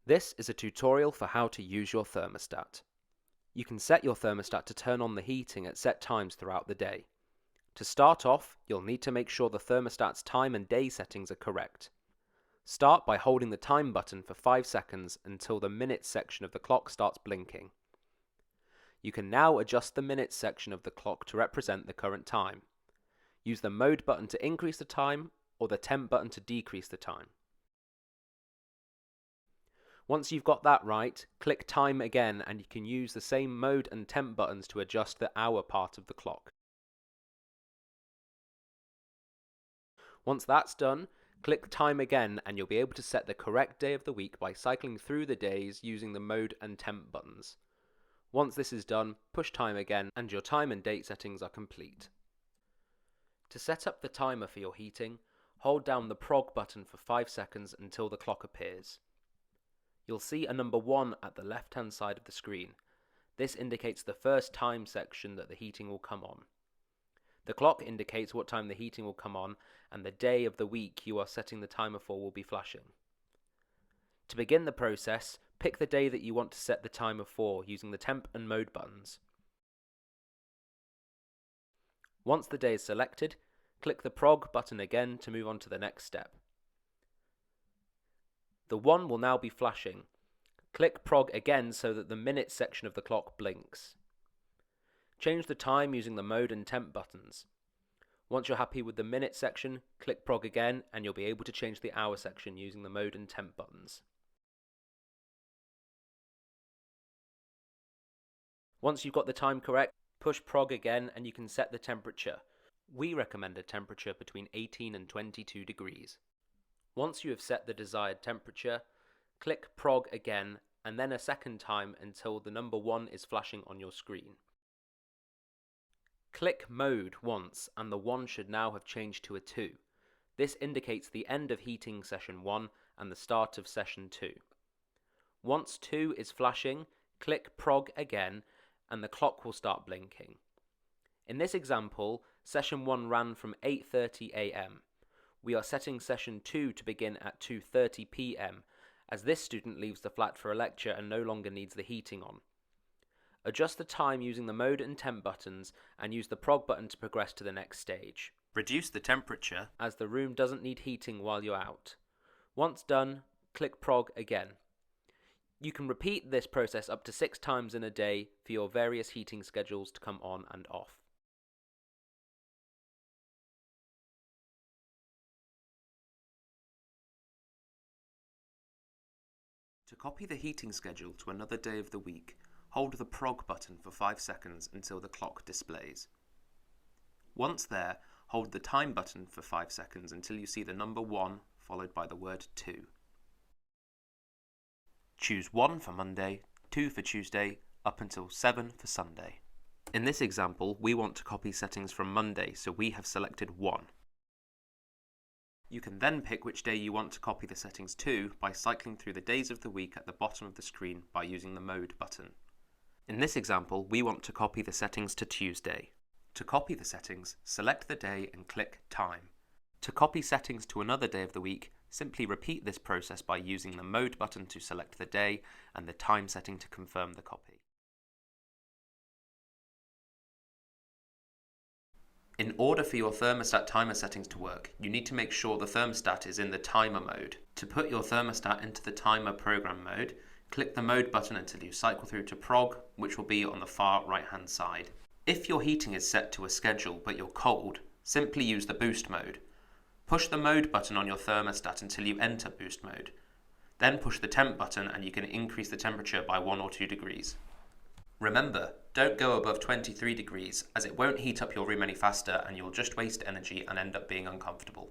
This is a tutorial for how to use your thermostat. You can set your thermostat to turn on the heating at set times throughout the day. To start off, you'll need to make sure the thermostat's time and day settings are correct. Start by holding the time button for 5 seconds until the minutes section of the clock starts blinking. You can now adjust the minutes section of the clock to represent the current time. Use the mode button to increase the time or the temp button to decrease the time. Once you've got that right, click time again and you can use the same mode and temp buttons to adjust the hour part of the clock. Once that's done, click time again and you'll be able to set the correct day of the week by cycling through the days using the mode and temp buttons. Once this is done, push time again and your time and date settings are complete. To set up the timer for your heating, hold down the prog button for 5 seconds until the clock appears. You'll see a number 1 at the left-hand side of the screen. This indicates the first time section that the heating will come on. The clock indicates what time the heating will come on, and the day of the week you are setting the timer for will be flashing. To begin the process, pick the day that you want to set the timer for using the temp and mode buttons. Once the day is selected, click the prog button again to move on to the next step. The 1 will now be flashing. Click prog again so that the minutes section of the clock blinks. Change the time using the mode and temp buttons. Once you're happy with the minute section, click prog again and you'll be able to change the hour section using the mode and temp buttons. Once you've got the time correct, push prog again and you can set the temperature. We recommend a temperature between 18 and 22 degrees. Once you have set the desired temperature, click prog again and then a second time until the number 1 is flashing on your screen. Click mode once and the 1 should now have changed to a 2. This indicates the end of heating session 1 and the start of session 2. Once 2 is flashing, click prog again and the clock will start blinking. In this example, session 1 ran from 8:30 AM. We are setting session 2 to begin at 2:30 PM, as this student leaves the flat for a lecture and no longer needs the heating on. Adjust the time using the mode and temp buttons and use the prog button to progress to the next stage. Reduce the temperature as the room doesn't need heating while you're out. Once done, click prog again. You can repeat this process up to 6 times in a day for your various heating schedules to come on and off. To copy the heating schedule to another day of the week, hold the prog button for 5 seconds until the clock displays. Once there, hold the time button for 5 seconds until you see the number 1 followed by the word 2. Choose 1 for Monday, 2 for Tuesday, up until 7 for Sunday. In this example, we want to copy settings from Monday, so we have selected 1. You can then pick which day you want to copy the settings to by cycling through the days of the week at the bottom of the screen by using the mode button. In this example, we want to copy the settings to Tuesday. To copy the settings, select the day and click Time. To copy settings to another day of the week, simply repeat this process by using the mode button to select the day and the time setting to confirm the copy. In order for your thermostat timer settings to work, you need to make sure the thermostat is in the timer mode. To put your thermostat into the timer program mode, click the mode button until you cycle through to prog, which will be on the far right hand side. If your heating is set to a schedule but you're cold, simply use the boost mode. Push the mode button on your thermostat until you enter boost mode. Then push the temp button and you can increase the temperature by 1 or 2 degrees. Remember, don't go above 23 degrees as it won't heat up your room any faster and you'll just waste energy and end up being uncomfortable.